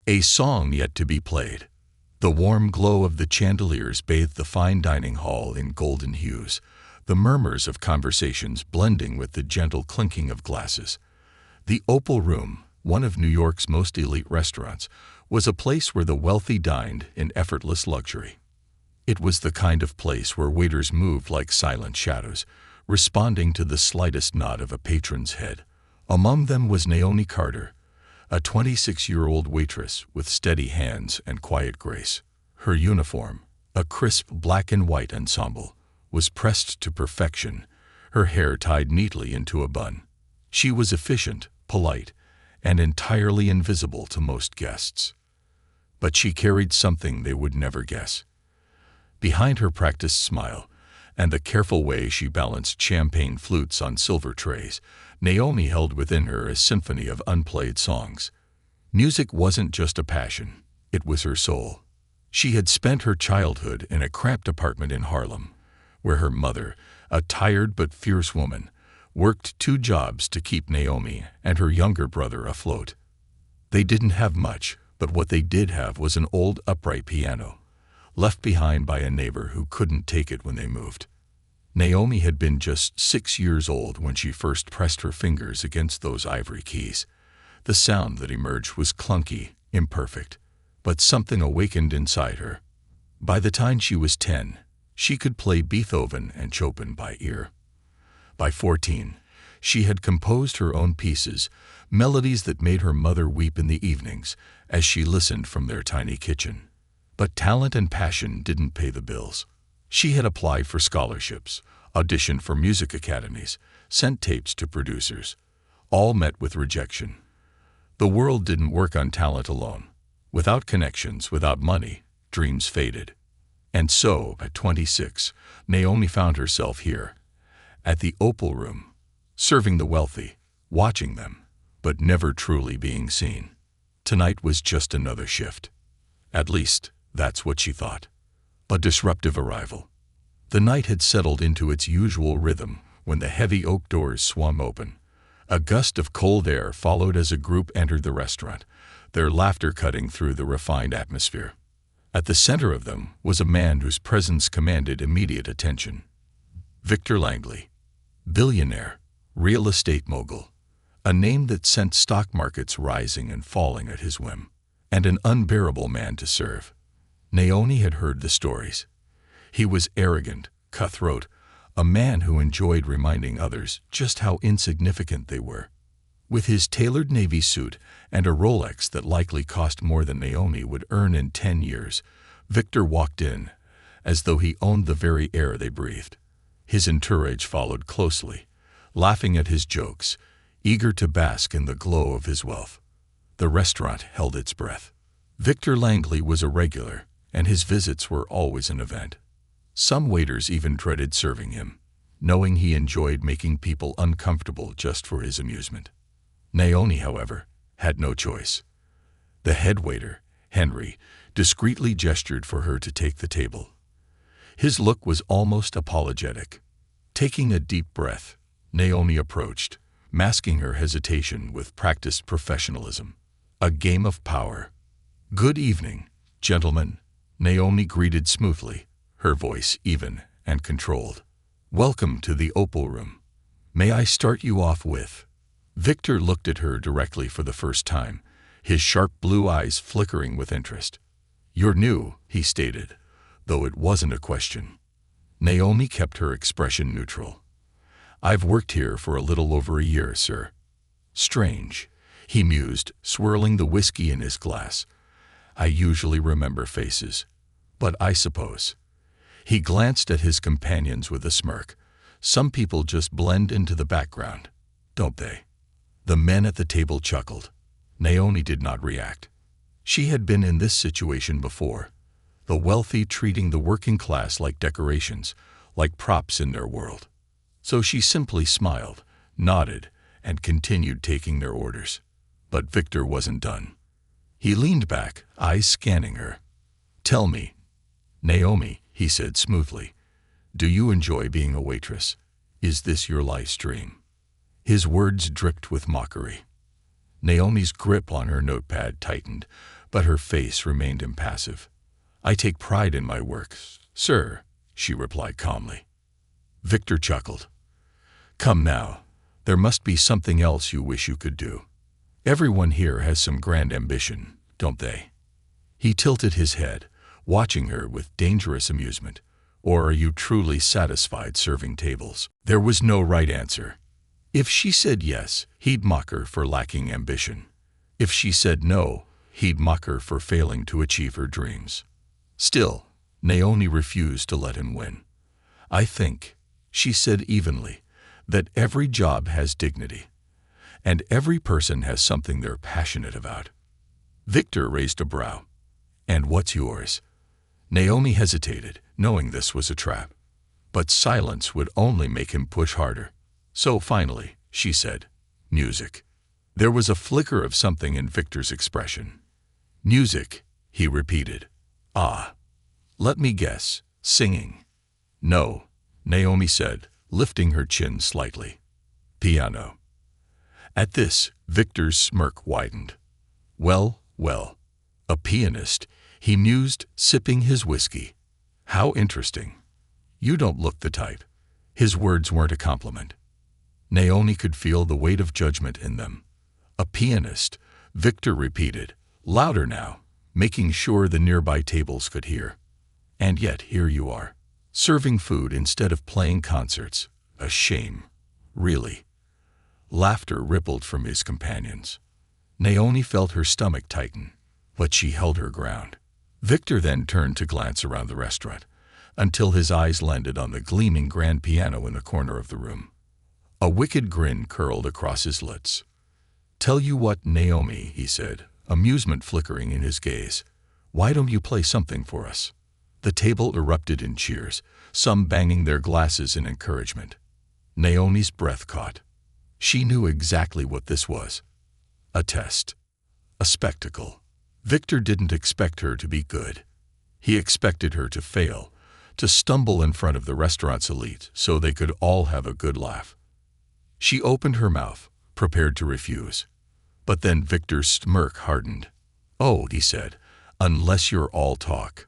A song yet to be played. The warm glow of the chandeliers bathed the fine dining hall in golden hues, the murmurs of conversations blending with the gentle clinking of glasses. The Opal Room, one of New York's most elite restaurants, was a place where the wealthy dined in effortless luxury. It was the kind of place where waiters moved like silent shadows, responding to the slightest nod of a patron's head. Among them was Naomi Carter, a 26-year-old waitress with steady hands and quiet grace. Her uniform, a crisp black and white ensemble, was pressed to perfection, her hair tied neatly into a bun. She was efficient, polite, and entirely invisible to most guests. But she carried something they would never guess. Behind her practiced smile and the careful way she balanced champagne flutes on silver trays, Naomi held within her a symphony of unplayed songs. Music wasn't just a passion, it was her soul. She had spent her childhood in a cramped apartment in Harlem, where her mother, a tired but fierce woman, worked 2 jobs to keep Naomi and her younger brother afloat. They didn't have much, but what they did have was an old upright piano, left behind by a neighbor who couldn't take it when they moved. Naomi had been just 6 years old when she first pressed her fingers against those ivory keys. The sound that emerged was clunky, imperfect, but something awakened inside her. By the time she was 10, she could play Beethoven and Chopin by ear. By 14, she had composed her own pieces, melodies that made her mother weep in the evenings as she listened from their tiny kitchen. But talent and passion didn't pay the bills. She had applied for scholarships, auditioned for music academies, sent tapes to producers. All met with rejection. The world didn't work on talent alone. Without connections, without money, dreams faded. And so, at 26, Naomi found herself here, at the Opal Room, serving the wealthy, watching them, but never truly being seen. Tonight was just another shift. At least, that's what she thought. A disruptive arrival. The night had settled into its usual rhythm when the heavy oak doors swung open. A gust of cold air followed as a group entered the restaurant, their laughter cutting through the refined atmosphere. At the center of them was a man whose presence commanded immediate attention. Victor Langley, billionaire, real estate mogul, a name that sent stock markets rising and falling at his whim, and an unbearable man to serve. Naomi had heard the stories. He was arrogant, cutthroat, a man who enjoyed reminding others just how insignificant they were. With his tailored navy suit and a Rolex that likely cost more than Naomi would earn in 10 years, Victor walked in, as though he owned the very air they breathed. His entourage followed closely, laughing at his jokes, eager to bask in the glow of his wealth. The restaurant held its breath. Victor Langley was a regular, and his visits were always an event. Some waiters even dreaded serving him, knowing he enjoyed making people uncomfortable just for his amusement. Naomi, however, had no choice. The head waiter, Henry, discreetly gestured for her to take the table. His look was almost apologetic. Taking a deep breath, Naomi approached, masking her hesitation with practiced professionalism. A game of power. "Good evening, gentlemen," Naomi greeted smoothly, her voice even and controlled. "Welcome to the Opal Room. May I start you off with—" Victor looked at her directly for the first time, his sharp blue eyes flickering with interest. "You're new," he stated, though it wasn't a question. Naomi kept her expression neutral. "I've worked here for a little over a year, sir." "Strange," he mused, swirling the whiskey in his glass. "I usually remember faces, but I suppose—" He glanced at his companions with a smirk. "Some people just blend into the background, don't they?" The men at the table chuckled. Naomi did not react. She had been in this situation before, the wealthy treating the working class like decorations, like props in their world. So she simply smiled, nodded, and continued taking their orders. But Victor wasn't done. He leaned back, eyes scanning her. "Tell me, Naomi," he said smoothly, "do you enjoy being a waitress? Is this your life's dream?" His words dripped with mockery. Naomi's grip on her notepad tightened, but her face remained impassive. "I take pride in my work, sir," she replied calmly. Victor chuckled. "Come now, there must be something else you wish you could do. Everyone here has some grand ambition, don't they?" He tilted his head, watching her with dangerous amusement. "Or are you truly satisfied serving tables?" There was no right answer. If she said yes, he'd mock her for lacking ambition. If she said no, he'd mock her for failing to achieve her dreams. Still, Naomi refused to let him win. "I think," she said evenly, "that every job has dignity, and every person has something they're passionate about." Victor raised a brow. "And what's yours?" Naomi hesitated, knowing this was a trap. But silence would only make him push harder. So finally, she said, "Music." There was a flicker of something in Victor's expression. "Music," he repeated. "Ah. Let me guess, singing." "No," Naomi said, lifting her chin slightly. "Piano." At this, Victor's smirk widened. Well, a pianist," he mused, sipping his whiskey. "How interesting. You don't look the type." His words weren't a compliment. Naomi could feel the weight of judgment in them. "A pianist," Victor repeated, louder now, making sure the nearby tables could hear. "And yet here you are, serving food instead of playing concerts. A shame. Really." Laughter rippled from his companions. Naomi felt her stomach tighten, but she held her ground. Victor then turned to glance around the restaurant, until his eyes landed on the gleaming grand piano in the corner of the room. A wicked grin curled across his lips. "Tell you what, Naomi," he said, amusement flickering in his gaze. "Why don't you play something for us?" The table erupted in cheers, some banging their glasses in encouragement. Naomi's breath caught. She knew exactly what this was. A test. A spectacle. Victor didn't expect her to be good. He expected her to fail, to stumble in front of the restaurant's elite so they could all have a good laugh. She opened her mouth, prepared to refuse. But then Victor's smirk hardened. "Oh," he said, "unless you're all talk."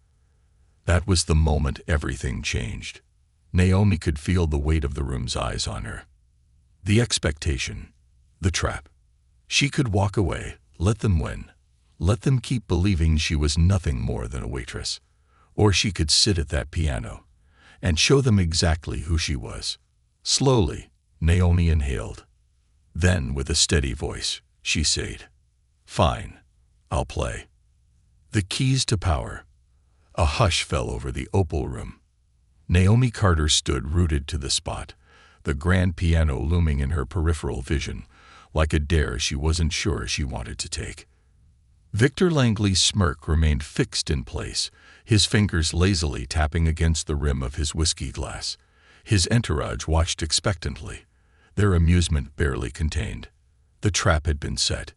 That was the moment everything changed. Naomi could feel the weight of the room's eyes on her. The expectation. The trap. She could walk away, let them win. Let them keep believing she was nothing more than a waitress. Or she could sit at that piano and show them exactly who she was. Slowly, Naomi inhaled. Then, with a steady voice, she said, "Fine, I'll play." The keys to power. A hush fell over the opal room. Naomi Carter stood rooted to the spot, the grand piano looming in her peripheral vision, like a dare she wasn't sure she wanted to take. Victor Langley's smirk remained fixed in place, his fingers lazily tapping against the rim of his whiskey glass. His entourage watched expectantly, their amusement barely contained. The trap had been set.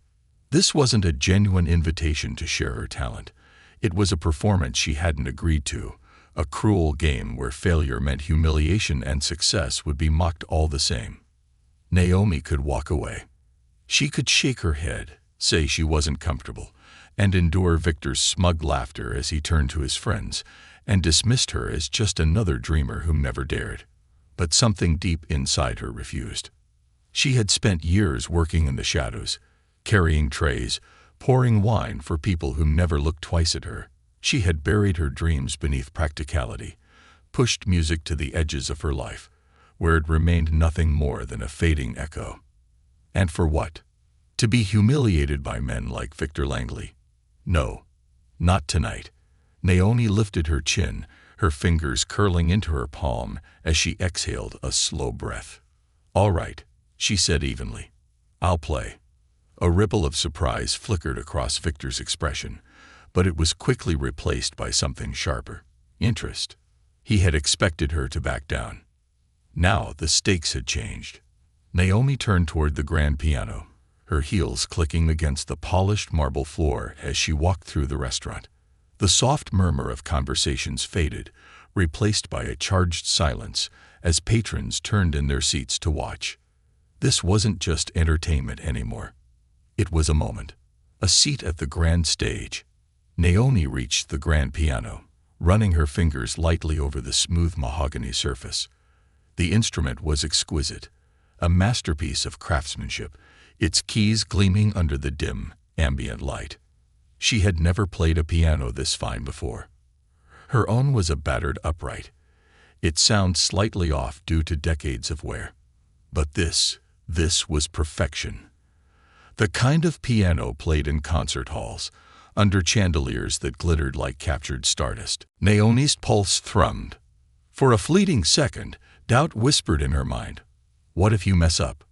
This wasn't a genuine invitation to share her talent. It was a performance she hadn't agreed to, a cruel game where failure meant humiliation and success would be mocked all the same. Naomi could walk away. She could shake her head, say she wasn't comfortable, and endure Victor's smug laughter as he turned to his friends and dismissed her as just another dreamer who never dared. But something deep inside her refused. She had spent years working in the shadows, carrying trays, pouring wine for people who never looked twice at her. She had buried her dreams beneath practicality, pushed music to the edges of her life, where it remained nothing more than a fading echo. And for what? To be humiliated by men like Victor Langley? No, not tonight. Naomi lifted her chin, her fingers curling into her palm as she exhaled a slow breath. "All right," she said evenly. "I'll play." A ripple of surprise flickered across Victor's expression, but it was quickly replaced by something sharper. Interest. He had expected her to back down. Now the stakes had changed. Naomi turned toward the grand piano, her heels clicking against the polished marble floor as she walked through the restaurant. The soft murmur of conversations faded, replaced by a charged silence as patrons turned in their seats to watch. This wasn't just entertainment anymore. It was a moment, a seat at the grand stage, Naomi reached the grand piano, running her fingers lightly over the smooth mahogany surface. The instrument was exquisite, a masterpiece of craftsmanship, its keys gleaming under the dim, ambient light. She had never played a piano this fine before. Her own was a battered upright, its sound slightly off due to decades of wear. But this was perfection. The kind of piano played in concert halls, under chandeliers that glittered like captured stardust. Naomi's pulse thrummed. For a fleeting second, doubt whispered in her mind. What if you mess up?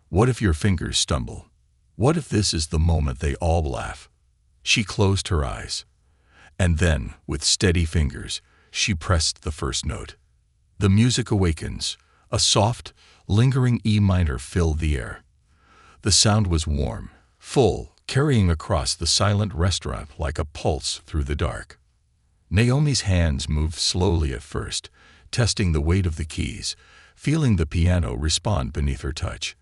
What if your fingers stumble? What if this is the moment they all laugh? She closed her eyes. And then, with steady fingers, she pressed the first note. The music awakens. A soft, lingering E minor filled the air. The sound was warm, full, carrying across the silent restaurant like a pulse through the dark. Naomi's hands moved slowly at first, testing the weight of the keys, feeling the piano respond beneath her touch.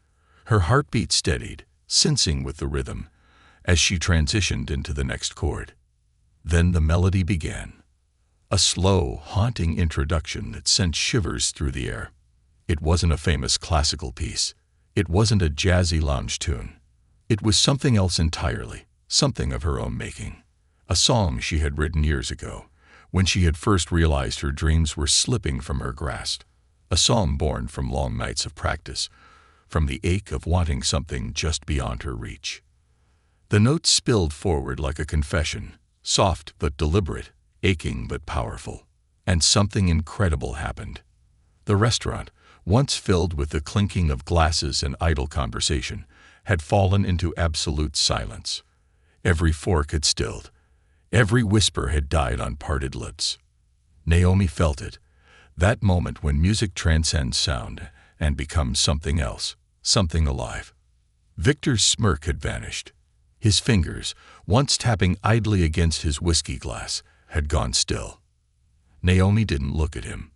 Her heartbeat steadied, sensing with the rhythm, as she transitioned into the next chord. Then the melody began. A slow, haunting introduction that sent shivers through the air. It wasn't a famous classical piece. It wasn't a jazzy lounge tune. It was something else entirely, something of her own making. A song she had written years ago, when she had first realized her dreams were slipping from her grasp. A song born from long nights of practice, from the ache of wanting something just beyond her reach. The notes spilled forward like a confession, soft but deliberate, aching but powerful. And something incredible happened. The restaurant, once filled with the clinking of glasses and idle conversation, had fallen into absolute silence. Every fork had stilled. Every whisper had died on parted lips. Naomi felt it, that moment when music transcends sound and becomes something else, something alive. Victor's smirk had vanished. His fingers, once tapping idly against his whiskey glass, had gone still. Naomi didn't look at him.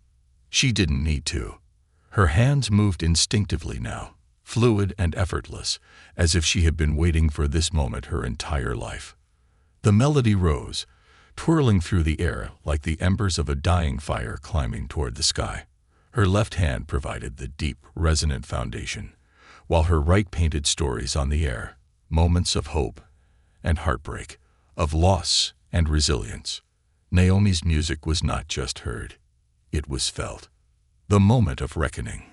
She didn't need to. Her hands moved instinctively now, fluid and effortless, as if she had been waiting for this moment her entire life. The melody rose, twirling through the air like the embers of a dying fire climbing toward the sky. Her left hand provided the deep, resonant foundation, while her right painted stories on the air, moments of hope and heartbreak, of loss and resilience. Naomi's music was not just heard, it was felt. The moment of reckoning.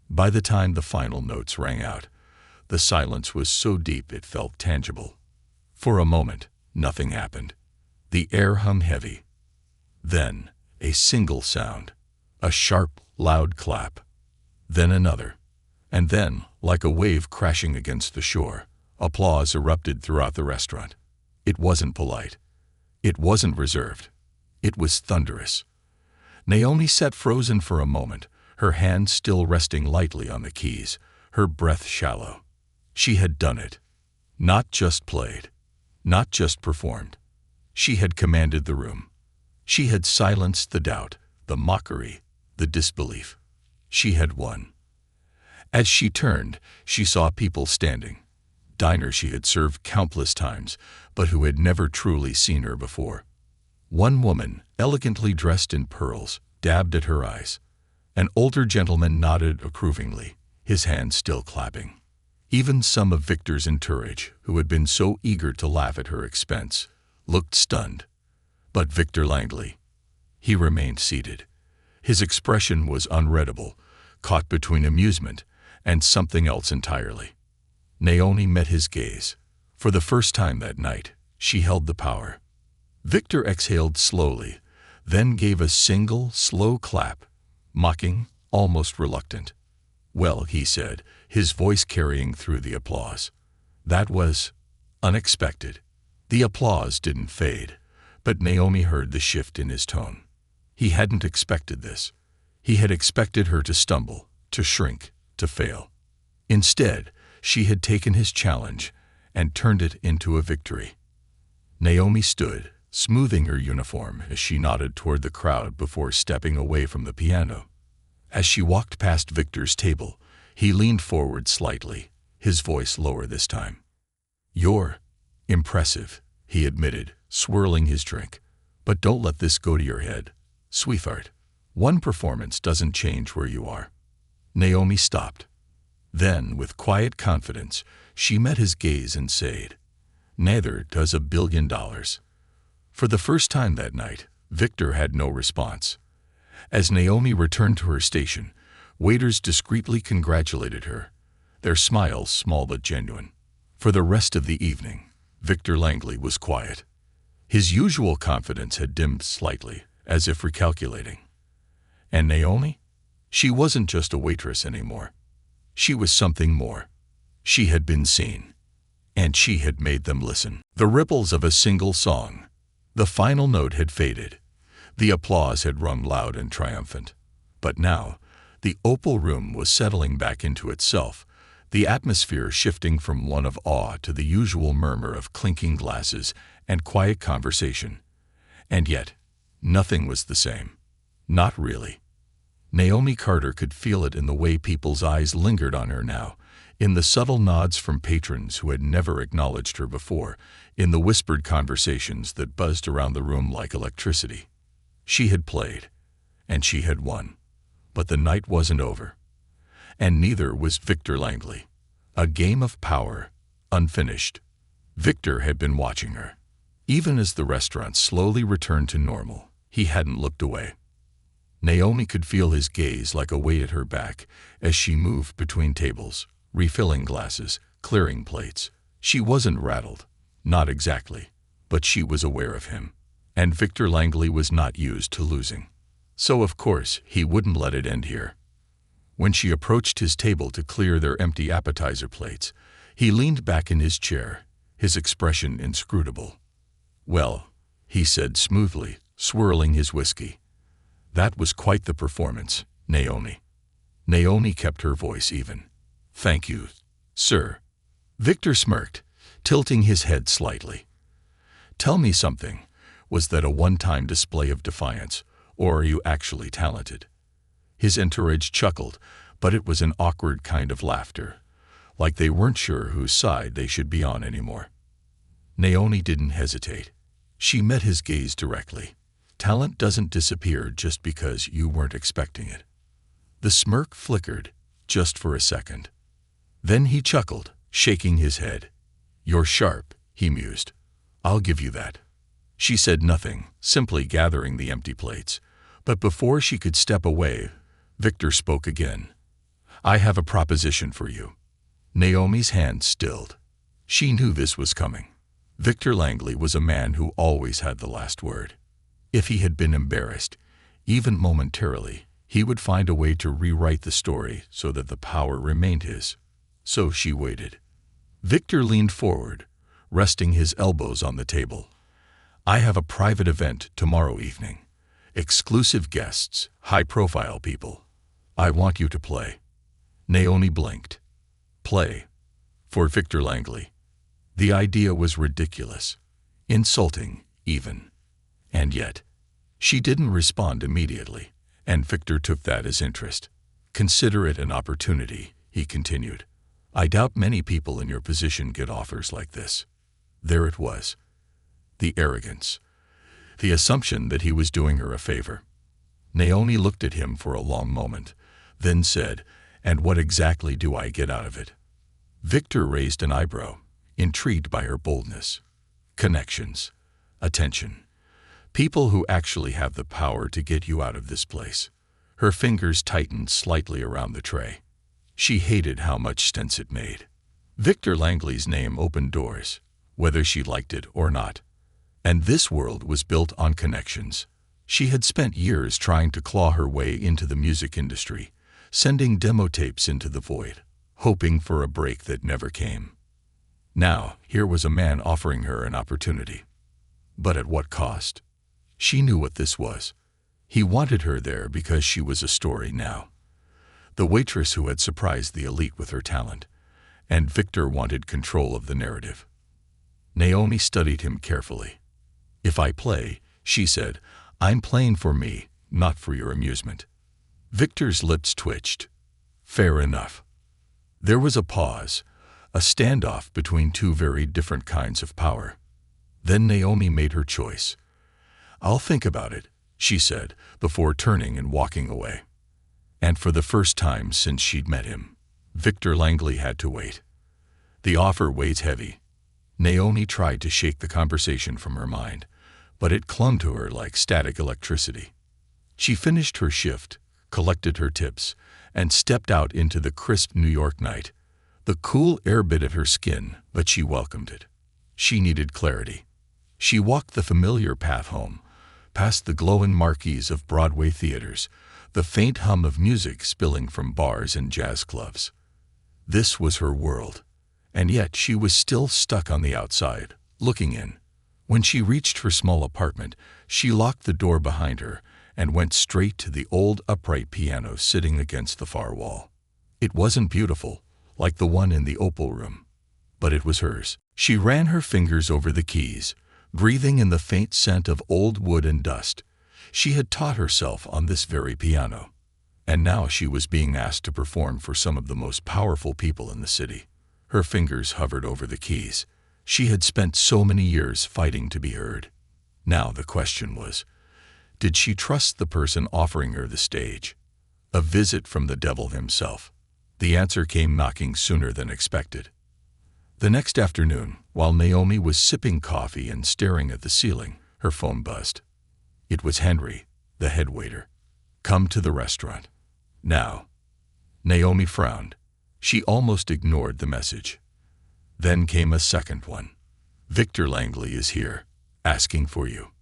By the time the final notes rang out, the silence was so deep it felt tangible. For a moment, nothing happened. The air hummed heavy. Then, a single sound. A sharp, loud clap. Then another. And then, like a wave crashing against the shore, applause erupted throughout the restaurant. It wasn't polite. It wasn't reserved. It was thunderous. Naomi sat frozen for a moment, her hands still resting lightly on the keys, her breath shallow. She had done it. Not just played. Not just performed. She had commanded the room. She had silenced the doubt, the mockery, the disbelief. She had won. As she turned, she saw people standing. Diners she had served countless times, but who had never truly seen her before. One woman, elegantly dressed in pearls, dabbed at her eyes. An older gentleman nodded approvingly, his hands still clapping. Even some of Victor's entourage, who had been so eager to laugh at her expense, looked stunned. But Victor Langley, he remained seated. His expression was unreadable, caught between amusement and something else entirely. Naomi met his gaze. For the first time that night, she held the power. Victor exhaled slowly, then gave a single, slow clap, mocking, almost reluctant. "Well," he said, his voice carrying through the applause. That was unexpected. The applause didn't fade, but Naomi heard the shift in his tone. He hadn't expected this. He had expected her to stumble, to shrink, to fail. Instead, she had taken his challenge and turned it into a victory. Naomi stood, smoothing her uniform as she nodded toward the crowd before stepping away from the piano. As she walked past Victor's table, he leaned forward slightly, his voice lower this time. "You're impressive," he admitted, swirling his drink. But don't let this go to your head, sweetheart. One performance doesn't change where you are. Naomi stopped. Then, with quiet confidence, she met his gaze and said, "Neither does $1 billion." For the first time that night, Victor had no response. As Naomi returned to her station, waiters discreetly congratulated her, their smiles small but genuine. For the rest of the evening, Victor Langley was quiet. His usual confidence had dimmed slightly, as if recalculating. And Naomi? She wasn't just a waitress anymore. She was something more. She had been seen. And she had made them listen. The ripples of a single song. The final note had faded. The applause had rung loud and triumphant. But now, the opal room was settling back into itself, the atmosphere shifting from one of awe to the usual murmur of clinking glasses and quiet conversation. And yet, nothing was the same. Not really. Naomi Carter could feel it in the way people's eyes lingered on her now, in the subtle nods from patrons who had never acknowledged her before, in the whispered conversations that buzzed around the room like electricity. She had played, and she had won. But the night wasn't over. And neither was Victor Langley. A game of power, unfinished. Victor had been watching her. Even as the restaurant slowly returned to normal, he hadn't looked away. Naomi could feel his gaze like a weight at her back as she moved between tables, refilling glasses, clearing plates. She wasn't rattled, not exactly, but she was aware of him. And Victor Langley was not used to losing. So of course, he wouldn't let it end here. When she approached his table to clear their empty appetizer plates, he leaned back in his chair, his expression inscrutable. "Well," he said smoothly, swirling his whiskey. "That was quite the performance, Naomi." Naomi kept her voice even. "Thank you, sir." Victor smirked, tilting his head slightly. "Tell me something. Was that a one-time display of defiance, or are you actually talented?" His entourage chuckled, but it was an awkward kind of laughter, like they weren't sure whose side they should be on anymore. Naomi didn't hesitate. She met his gaze directly. Talent doesn't disappear just because you weren't expecting it. The smirk flickered, just for a second. Then he chuckled, shaking his head. "You're sharp," he mused. "I'll give you that." She said nothing, simply gathering the empty plates. But before she could step away, Victor spoke again. "I have a proposition for you." Naomi's hand stilled. She knew this was coming. Victor Langley was a man who always had the last word. If he had been embarrassed, even momentarily, he would find a way to rewrite the story so that the power remained his. So she waited. Victor leaned forward, resting his elbows on the table. "I have a private event tomorrow evening. Exclusive guests, high-profile people. I want you to play." Naomi blinked. Play? For Victor Langley. The idea was ridiculous, insulting even. And yet, she didn't respond immediately, and Victor took that as interest. "Consider it an opportunity," he continued. "I doubt many people in your position get offers like this." There it was. The arrogance. The assumption that he was doing her a favor. Naomi looked at him for a long moment, then said, "And what exactly do I get out of it?" Victor raised an eyebrow, intrigued by her boldness. "Connections. Attention. People who actually have the power to get you out of this place." Her fingers tightened slightly around the tray. She hated how much sense it made. Victor Langley's name opened doors, whether she liked it or not. And this world was built on connections. She had spent years trying to claw her way into the music industry, sending demo tapes into the void, hoping for a break that never came. Now, here was a man offering her an opportunity. But at what cost? She knew what this was. He wanted her there because she was a story now. The waitress who had surprised the elite with her talent. And Victor wanted control of the narrative. Naomi studied him carefully. "If I play," she said, "I'm playing for me, not for your amusement." Victor's lips twitched. Fair enough. There was a pause, a standoff between two very different kinds of power. Then Naomi made her choice. "I'll think about it," she said, before turning and walking away. And for the first time since she'd met him, Victor Langley had to wait. The offer weighed heavy. Naomi tried to shake the conversation from her mind, but it clung to her like static electricity. She finished her shift, collected her tips, and stepped out into the crisp New York night. The cool air bit at her skin, but she welcomed it. She needed clarity. She walked the familiar path home, past the glowing marquees of Broadway theaters, the faint hum of music spilling from bars and jazz clubs. This was her world, and yet she was still stuck on the outside, looking in. When she reached her small apartment, she locked the door behind her and went straight to the old upright piano sitting against the far wall. It wasn't beautiful, like the one in the Opal Room, but it was hers. She ran her fingers over the keys, breathing in the faint scent of old wood and dust. She had taught herself on this very piano, and now she was being asked to perform for some of the most powerful people in the city. Her fingers hovered over the keys. She had spent so many years fighting to be heard. Now the question was, did she trust the person offering her the stage? A visit from the devil himself. The answer came knocking sooner than expected. The next afternoon, while Naomi was sipping coffee and staring at the ceiling, her phone buzzed. It was Henry, the head waiter. "Come to the restaurant. Now." Naomi frowned. She almost ignored the message. Then came a second one. "Victor Langley is here, asking for you."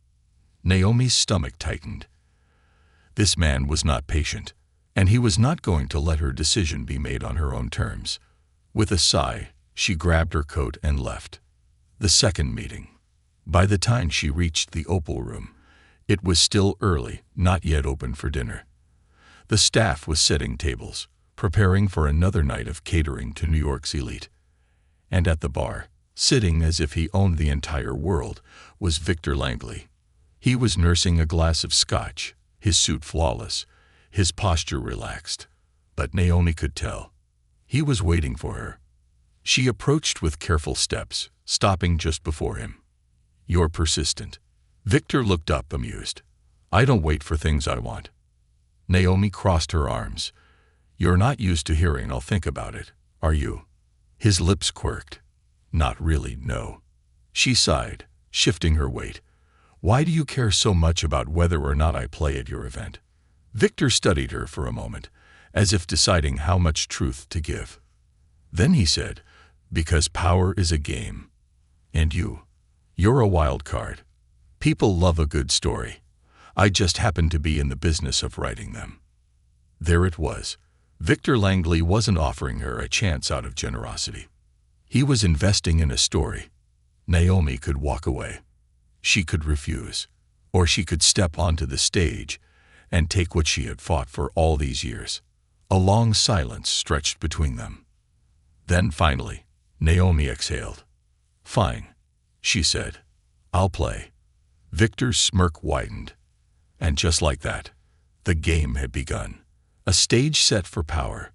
Naomi's stomach tightened. This man was not patient, and he was not going to let her decision be made on her own terms. With a sigh, she grabbed her coat and left. The second meeting. By the time she reached the Opal Room, it was still early, not yet open for dinner. The staff was setting tables, preparing for another night of catering to New York's elite. And at the bar, sitting as if he owned the entire world, was Victor Langley. He was nursing a glass of scotch, his suit flawless, his posture relaxed. But Naomi could tell. He was waiting for her. She approached with careful steps, stopping just before him. "You're persistent." Victor looked up, amused. "I don't wait for things I want." Naomi crossed her arms. "You're not used to hearing 'I'll think about it,' are you?" His lips quirked. "Not really, no." She sighed, shifting her weight. "Why do you care so much about whether or not I play at your event?" Victor studied her for a moment, as if deciding how much truth to give. Then he said, "Because power is a game. And you're a wild card. People love a good story. I just happen to be in the business of writing them." There it was. Victor Langley wasn't offering her a chance out of generosity. He was investing in a story. Naomi could walk away. She could refuse. Or she could step onto the stage and take what she had fought for all these years. A long silence stretched between them. Then finally, Naomi exhaled. "Fine," she said. "I'll play." Victor's smirk widened. And just like that, the game had begun. A stage set for power.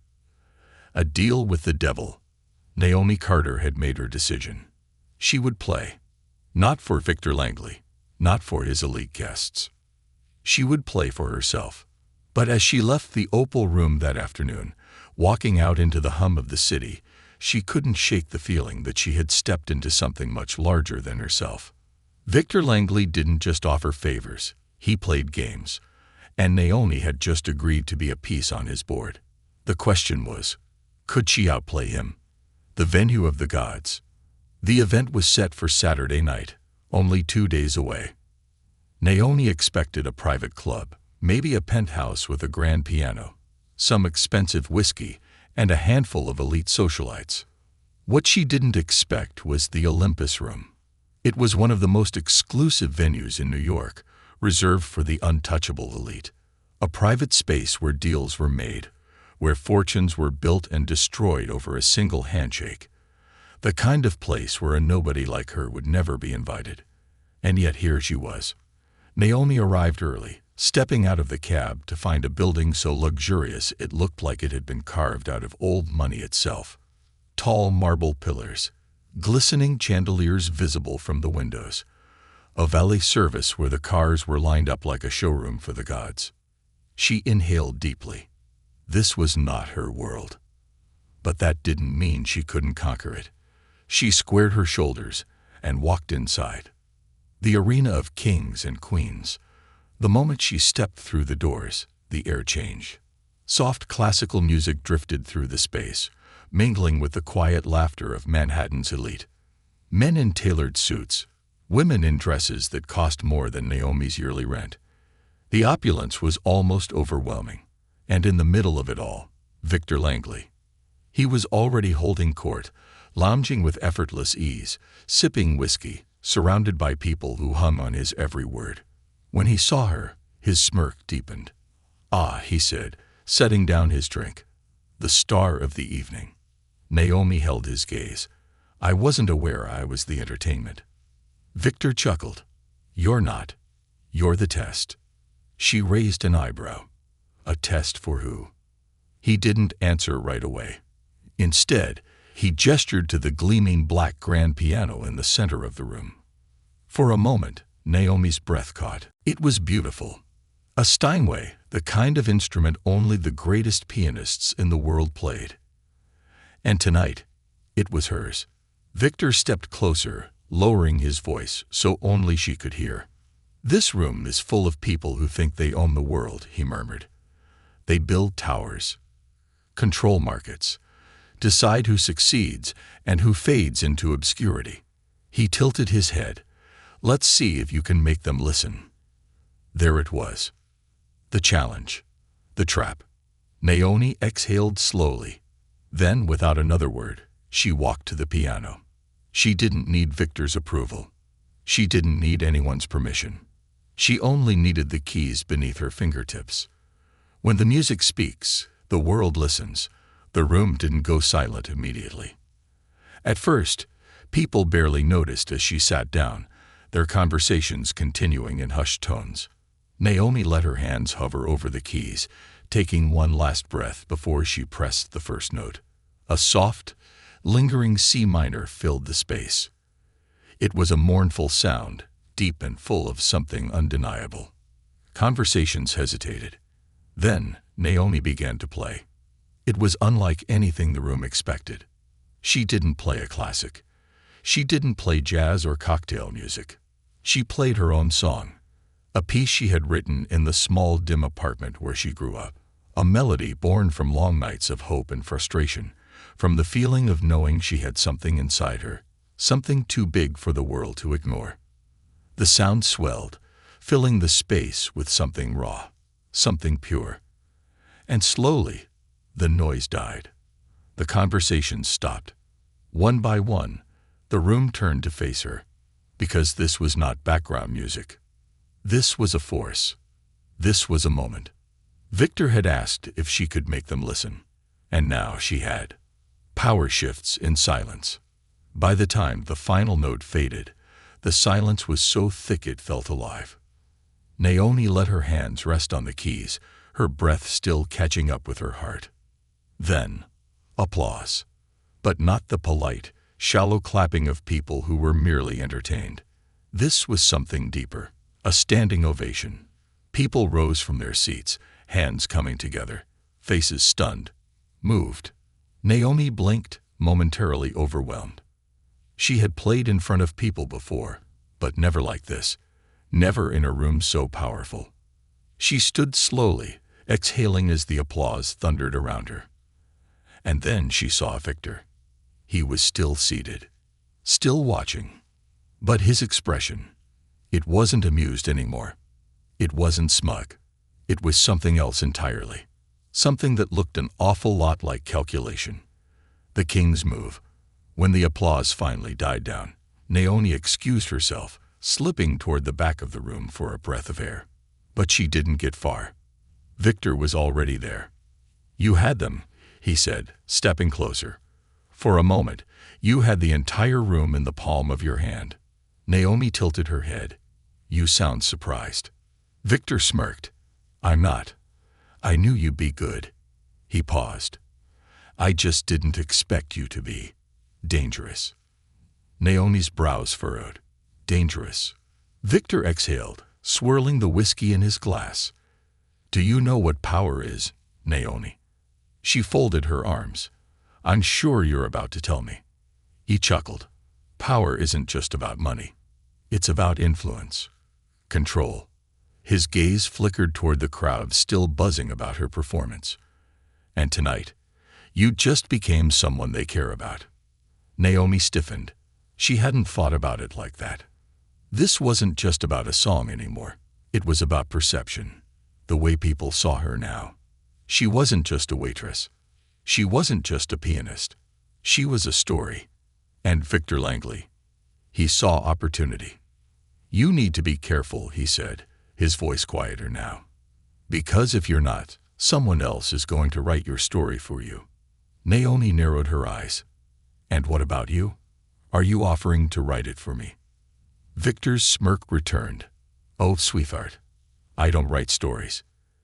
A deal with the devil. Naomi Carter had made her decision. She would play. Not for Victor Langley, not for his elite guests. She would play for herself. But as she left the Opal Room that afternoon, walking out into the hum of the city, she couldn't shake the feeling that she had stepped into something much larger than herself. Victor Langley didn't just offer favors, he played games, and Naomi had just agreed to be a piece on his board. The question was, could she outplay him? The venue of the gods. The event was set for Saturday night, only 2 days away. Naomi expected a private club, maybe a penthouse with a grand piano, some expensive whiskey, and a handful of elite socialites. What she didn't expect was the Olympus Room. It was one of the most exclusive venues in New York, reserved for the untouchable elite. A private space where deals were made, where fortunes were built and destroyed over a single handshake. The kind of place where a nobody like her would never be invited. And yet here she was. Naomi arrived early, stepping out of the cab to find a building so luxurious it looked like it had been carved out of old money itself. Tall marble pillars, glistening chandeliers visible from the windows, a valet service where the cars were lined up like a showroom for the gods. She inhaled deeply. This was not her world. But that didn't mean she couldn't conquer it. She squared her shoulders and walked inside. The arena of kings and queens. The moment she stepped through the doors, the air changed. Soft classical music drifted through the space, mingling with the quiet laughter of Manhattan's elite. Men in tailored suits, women in dresses that cost more than Naomi's yearly rent. The opulence was almost overwhelming, and in the middle of it all, Victor Langley. He was already holding court, lounging with effortless ease, sipping whiskey, surrounded by people who hung on his every word. When he saw her, his smirk deepened. "Ah," he said, setting down his drink. "The star of the evening." Naomi held his gaze. "I wasn't aware I was the entertainment." Victor chuckled. "You're not. You're the test." She raised an eyebrow. "A test for who?" He didn't answer right away. Instead, he gestured to the gleaming black grand piano in the center of the room. For a moment, Naomi's breath caught. It was beautiful. A Steinway, the kind of instrument only the greatest pianists in the world played. And tonight, it was hers. Victor stepped closer, lowering his voice so only she could hear. "This room is full of people who think they own the world," he murmured. "They build towers, control markets, decide who succeeds and who fades into obscurity." He tilted his head. "Let's see if you can make them listen." There it was. The challenge. The trap. Naomi exhaled slowly. Then, without another word, she walked to the piano. She didn't need Victor's approval. She didn't need anyone's permission. She only needed the keys beneath her fingertips. When the music speaks, the world listens. The room didn't go silent immediately. At first, people barely noticed as she sat down, their conversations continuing in hushed tones. Naomi let her hands hover over the keys, taking one last breath before she pressed the first note. A soft, lingering C minor filled the space. It was a mournful sound, deep and full of something undeniable. Conversations hesitated. Then, Naomi began to play. It was unlike anything the room expected. She didn't play a classic. She didn't play jazz or cocktail music. She played her own song, a piece she had written in the small, dim apartment where she grew up. A melody born from long nights of hope and frustration, from the feeling of knowing she had something inside her, something too big for the world to ignore. The sound swelled, filling the space with something raw, something pure. And slowly, the noise died. The conversation stopped. One by one, the room turned to face her, because this was not background music. This was a force. This was a moment. Victor had asked if she could make them listen, and now she had. Power shifts in silence. By the time the final note faded, the silence was so thick it felt alive. Naomi let her hands rest on the keys, her breath still catching up with her heart. Then, applause. But not the polite, shallow clapping of people who were merely entertained. This was something deeper, a standing ovation. People rose from their seats, hands coming together, faces stunned, moved. Naomi blinked, momentarily overwhelmed. She had played in front of people before, but never like this, never in a room so powerful. She stood slowly, exhaling as the applause thundered around her. And then she saw Victor. He was still seated, still watching. But his expression, it wasn't amused anymore. It wasn't smug. It was something else entirely. Something that looked an awful lot like calculation. The king's move. When the applause finally died down, Naomi excused herself, slipping toward the back of the room for a breath of air. But she didn't get far. Victor was already there. "You had them," he said, stepping closer. "For a moment, you had the entire room in the palm of your hand." Naomi tilted her head. "You sound surprised." Victor smirked. "I'm not. I knew you'd be good." He paused. "I just didn't expect you to be dangerous." Naomi's brows furrowed. Dangerous. Victor exhaled, swirling the whiskey in his glass. Do you know what power is, Naomi? She folded her arms. I'm sure you're about to tell me. He chuckled. Power isn't just about money. It's about influence. Control. His gaze flickered toward the crowd still buzzing about her performance. And tonight, you just became someone they care about. Naomi stiffened. She hadn't thought about it like that. This wasn't just about a song anymore. It was about perception. The way people saw her now. She wasn't just a waitress. She wasn't just a pianist. She was a story. And Victor Langley. He saw opportunity. You need to be careful, he said, his voice quieter now. Because if you're not, someone else is going to write your story for you. Naomi narrowed her eyes. And what about you? Are you offering to write it for me? Victor's smirk returned. Oh, sweetheart. I don't write stories.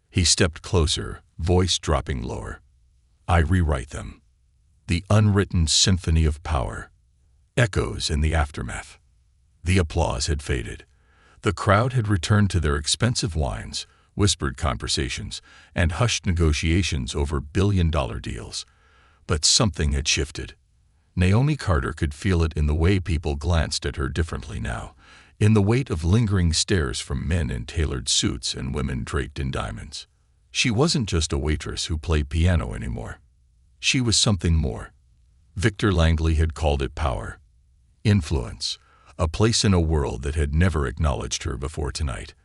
He stepped closer, voice dropping lower. I rewrite them. The unwritten symphony of power. Echoes in the aftermath. The applause had faded. The crowd had returned to their expensive wines, whispered conversations, and hushed negotiations over billion-dollar deals. But something had shifted. Naomi Carter could feel it in the way people glanced at her differently now, in the weight of lingering stares from men in tailored suits and women draped in diamonds. She wasn't just a waitress who played piano anymore. She was something more. Victor Langley had called it power. Influence. A place in a world that had never acknowledged her before tonight.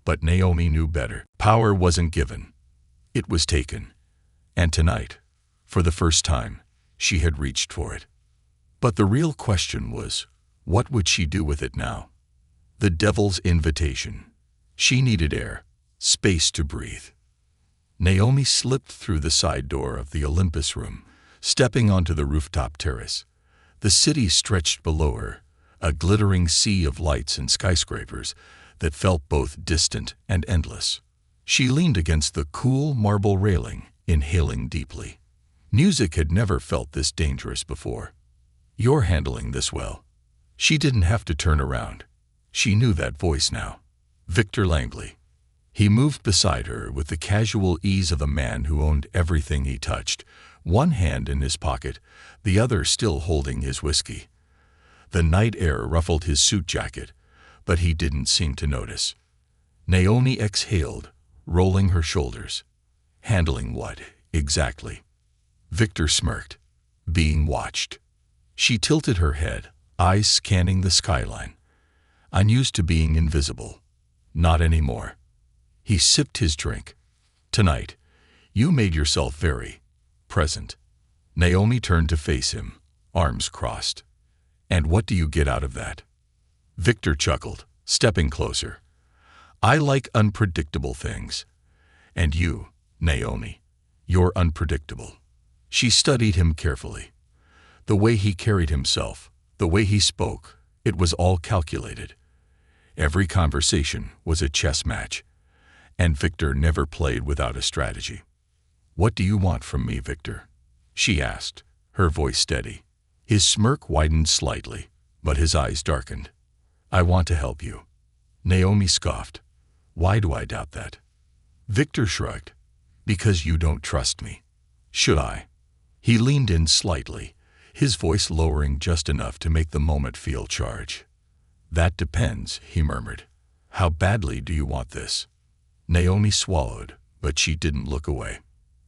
But Naomi knew better. Power wasn't given. It was taken. And tonight, for the first time, she had reached for it. But the real question was, what would she do with it now? The devil's invitation. She needed air, space to breathe. Naomi slipped through the side door of the Olympus room, stepping onto the rooftop terrace. The city stretched below her, a glittering sea of lights and skyscrapers that felt both distant and endless. She leaned against the cool marble railing, inhaling deeply. Music had never felt this dangerous before. You're handling this well. She didn't have to turn around. She knew that voice now. Victor Langley. He moved beside her with the casual ease of a man who owned everything he touched, one hand in his pocket, the other still holding his whiskey. The night air ruffled his suit jacket, but he didn't seem to notice. Naomi exhaled, rolling her shoulders. Handling what, exactly? Victor smirked. Being watched. She tilted her head, eyes scanning the skyline. I'm used to being invisible. Not anymore. He sipped his drink. Tonight, you made yourself very present. Naomi turned to face him, arms crossed. And what do you get out of that? Victor chuckled, stepping closer. I like unpredictable things. And you, Naomi, you're unpredictable. She studied him carefully. The way he carried himself, the way he spoke, it was all calculated. Every conversation was a chess match. And Victor never played without a strategy. What do you want from me, Victor? She asked, her voice steady. His smirk widened slightly, but his eyes darkened. I want to help you. Naomi scoffed. Why do I doubt that? Victor shrugged. Because you don't trust me. Should I? He leaned in slightly, his voice lowering just enough to make the moment feel charged. That depends, he murmured. How badly do you want this? Naomi swallowed, but she didn't look away.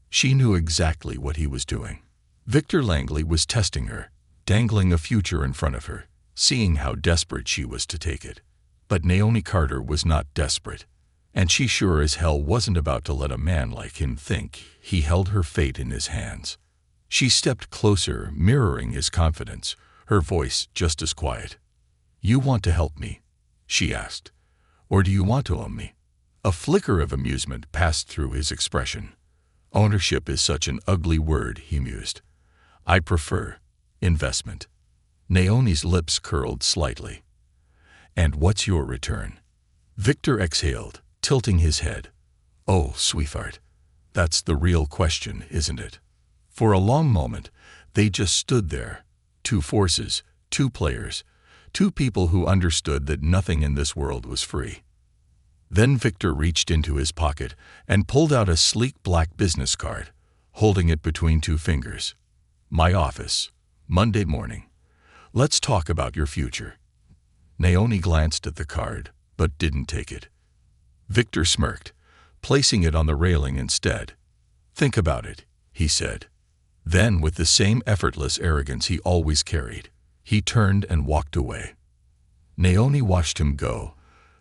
She knew exactly what he was doing. Victor Langley was testing her, dangling a future in front of her, seeing how desperate she was to take it. But Naomi Carter was not desperate, and she sure as hell wasn't about to let a man like him think he held her fate in his hands. She stepped closer, mirroring his confidence, her voice just as quiet. You want to help me? She asked. Or do you want to own me? A flicker of amusement passed through his expression. Ownership is such an ugly word, he mused. I prefer investment. Naomi's lips curled slightly. And what's your return? Victor exhaled, tilting his head. Oh, sweetheart, that's the real question, isn't it? For a long moment, they just stood there, two forces, two players, Two people who understood that nothing in this world was free. Then Victor reached into his pocket and pulled out a sleek black business card, holding it between two fingers. My office, Monday morning. Let's talk about your future. Naomi glanced at the card, but didn't take it. Victor smirked, placing it on the railing instead. Think about it, he said. Then, with the same effortless arrogance he always carried, he turned and walked away. Naomi watched him go,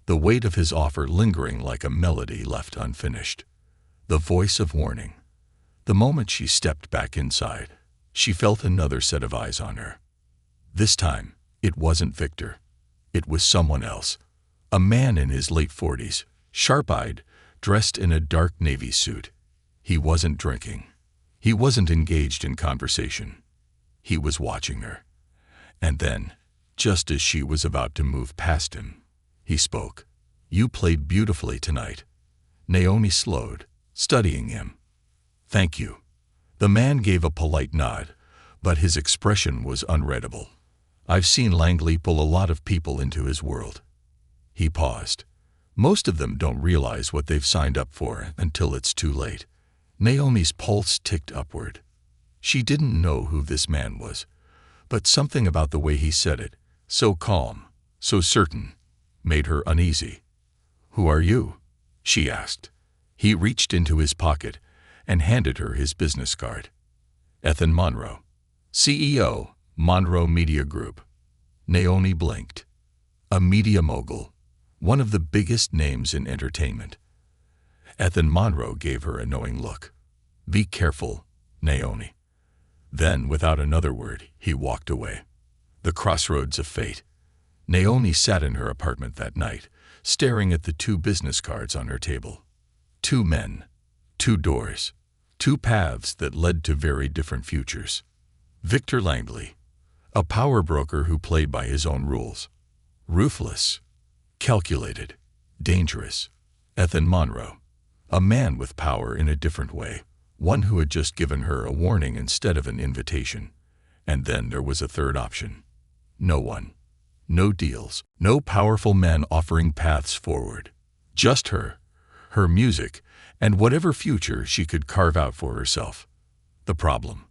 the weight of his offer lingering like a melody left unfinished. The voice of warning. The moment she stepped back inside, she felt another set of eyes on her. This time, it wasn't Victor. It was someone else. A man in his late 40s, sharp-eyed, dressed in a dark navy suit. He wasn't drinking. He wasn't engaged in conversation. He was watching her. And then, just as she was about to move past him, he spoke. You played beautifully tonight. Naomi slowed, studying him. Thank you. The man gave a polite nod, but his expression was unreadable. I've seen Langley pull a lot of people into his world. He paused. Most of them don't realize what they've signed up for until it's too late. Naomi's pulse ticked upward. She didn't know who this man was, but something about the way he said it, so calm, so certain, made her uneasy. Who are you? She asked. He reached into his pocket and handed her his business card. Ethan Monroe, CEO, Monroe Media Group. Naomi blinked. A media mogul, one of the biggest names in entertainment. Ethan Monroe gave her a knowing look. Be careful, Naomi. Then, without another word, he walked away. The crossroads of fate. Naomi sat in her apartment that night, staring at the two business cards on her table. Two men, two doors, two paths that led to very different futures. Victor Langley, a power broker who played by his own rules. Ruthless, calculated, dangerous. Ethan Monroe, a man with power in a different way, one who had just given her a warning instead of an invitation. And then there was a third option. No one. No deals, no powerful men offering paths forward. Just her, her music, and whatever future she could carve out for herself. The problem.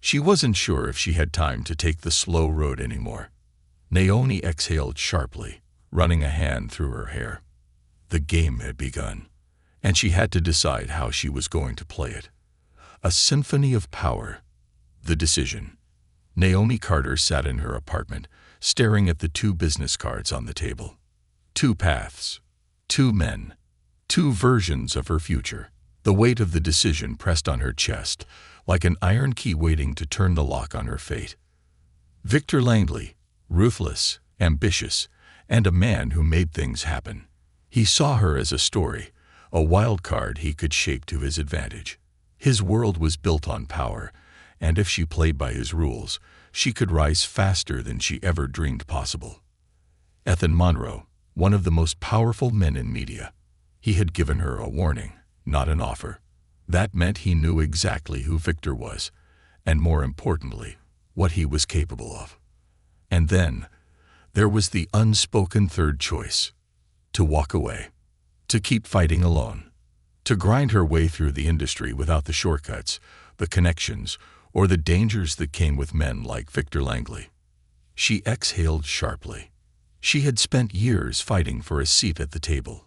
She wasn't sure if she had time to take the slow road anymore. Naomi exhaled sharply, running a hand through her hair. The game had begun, and she had to decide how she was going to play it. A symphony of power. The decision. Naomi Carter sat in her apartment, staring at the two business cards on the table. Two paths. Two men. Two versions of her future. The weight of the decision pressed on her chest, like an iron key waiting to turn the lock on her fate. Victor Langley, ruthless, ambitious, and a man who made things happen. He saw her as a story, a wild card he could shape to his advantage. His world was built on power, and if she played by his rules, she could rise faster than she ever dreamed possible. Ethan Monroe, one of the most powerful men in media. He had given her a warning, not an offer. That meant he knew exactly who Victor was, and more importantly, what he was capable of. And then, there was the unspoken third choice. To walk away. To keep fighting alone. To grind her way through the industry without the shortcuts, the connections, or the dangers that came with men like Victor Langley. She exhaled sharply. She had spent years fighting for a seat at the table.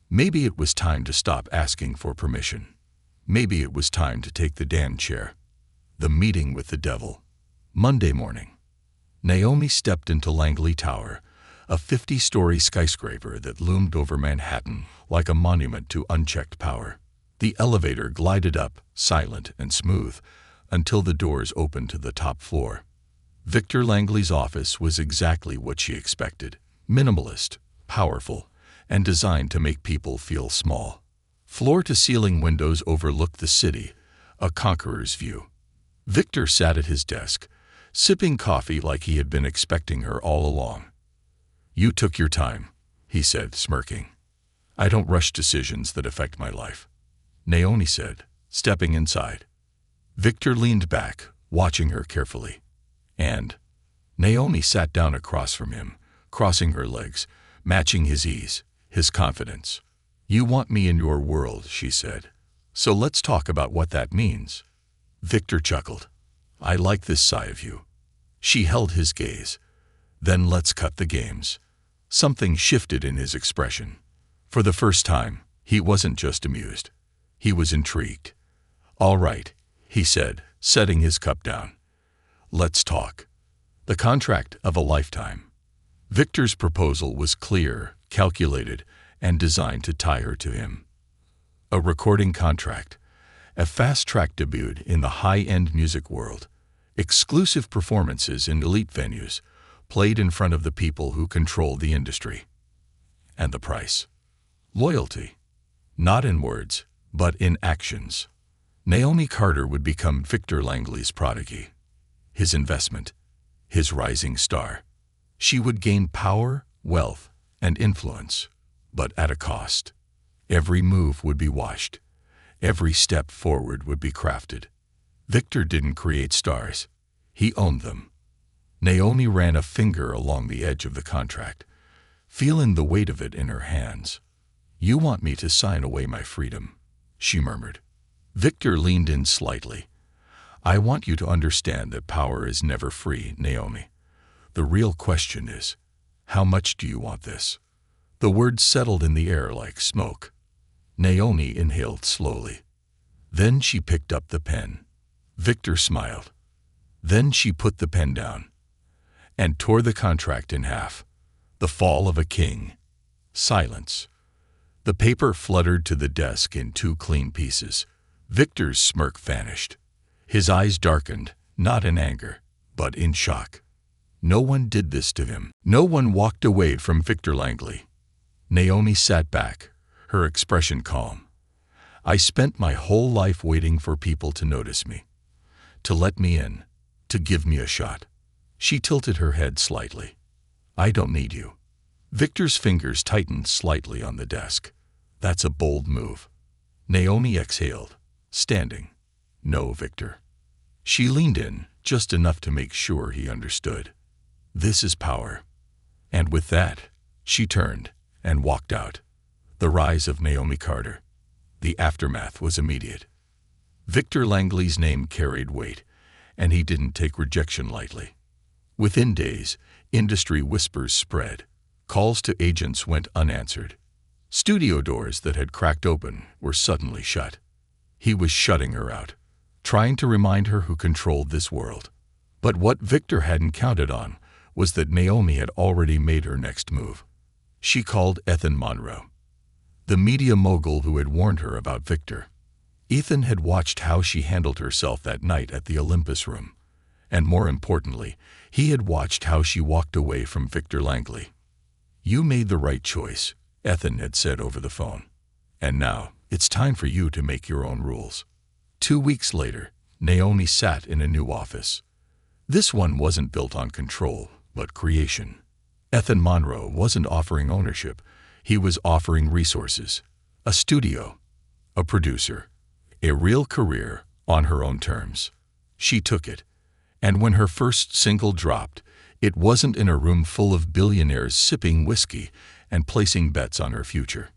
Maybe it was time to stop asking for permission. Maybe it was time to take the damn chair. The meeting with the devil. Monday morning. Naomi stepped into Langley Tower, a 50-story skyscraper that loomed over Manhattan like a monument to unchecked power. The elevator glided up, silent and smooth, until the doors opened to the top floor. Victor Langley's office was exactly what she expected. Minimalist, powerful, and designed to make people feel small. Floor-to-ceiling windows overlooked the city, a conqueror's view. Victor sat at his desk, sipping coffee like he had been expecting her all along. You took your time, he said, smirking. I don't rush decisions that affect my life. Naomi said, stepping inside. Victor leaned back, watching her carefully. And Naomi sat down across from him, crossing her legs, matching his ease, his confidence. "You want me in your world," she said. "So let's talk about what that means." Victor chuckled. "I like this side of you." She held his gaze. "Then let's cut the games." Something shifted in his expression. For the first time, he wasn't just amused. He was intrigued. "All right," he said, setting his cup down. "Let's talk. The contract of a lifetime." Victor's proposal was clear, calculated, and designed to tie her to him. A recording contract, a fast-track debut in the high-end music world, exclusive performances in elite venues, played in front of the people who controlled the industry. And the price? Loyalty. Not in words, but in actions. Naomi Carter would become Victor Langley's prodigy, his investment, his rising star. She would gain power, wealth, and influence, but at a cost. Every move would be watched. Every step forward would be crafted. Victor didn't create stars. He owned them. Naomi ran a finger along the edge of the contract, feeling the weight of it in her hands. "You want me to sign away my freedom," she murmured. Victor leaned in slightly. "I want you to understand that power is never free, Naomi. The real question is, how much do you want this?" The words settled in the air like smoke. Naomi inhaled slowly. Then she picked up the pen. Victor smiled. Then she put the pen down and tore the contract in half. The fall of a king. Silence. The paper fluttered to the desk in two clean pieces. Victor's smirk vanished. His eyes darkened, not in anger, but in shock. No one did this to him. No one walked away from Victor Langley. Naomi sat back, her expression calm. "I spent my whole life waiting for people to notice me, to let me in, to give me a shot." She tilted her head slightly. "I don't need you." Victor's fingers tightened slightly on the desk. "That's a bold move." Naomi exhaled, standing. "No, Victor." She leaned in, just enough to make sure he understood. "This is power." And with that, she turned and walked out. The rise of Naomi Carter. The aftermath was immediate. Victor Langley's name carried weight, and he didn't take rejection lightly. Within days, industry whispers spread. Calls to agents went unanswered. Studio doors that had cracked open were suddenly shut. He was shutting her out, trying to remind her who controlled this world. But what Victor hadn't counted on was that Naomi had already made her next move. She called Ethan Monroe, the media mogul who had warned her about Victor. Ethan had watched how she handled herself that night at the Olympus Room. And more importantly, he had watched how she walked away from Victor Langley. "You made the right choice," Ethan had said over the phone. "And now, it's time for you to make your own rules." 2 weeks later, Naomi sat in a new office. This one wasn't built on control, but creation. Ethan Monroe wasn't offering ownership. He was offering resources, a studio, a producer, a real career on her own terms. She took it. And when her first single dropped, it wasn't in a room full of billionaires sipping whiskey and placing bets on her future.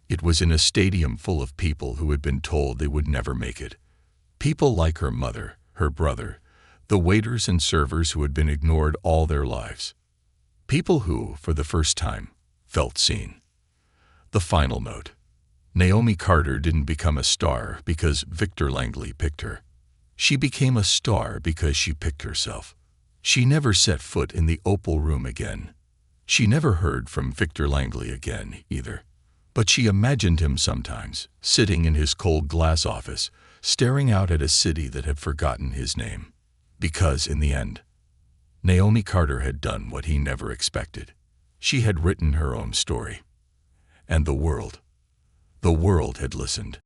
It was in a stadium full of people who had been told they would never make it. People like her mother, her brother, the waiters and servers who had been ignored all their lives. People who, for the first time, felt seen. The final note. Naomi Carter didn't become a star because Victor Langley picked her. She became a star because she picked herself. She never set foot in the Opal Room again. She never heard from Victor Langley again, either. But she imagined him sometimes, sitting in his cold glass office, staring out at a city that had forgotten his name. Because, in the end, Naomi Carter had done what he never expected. She had written her own story. And the world had listened.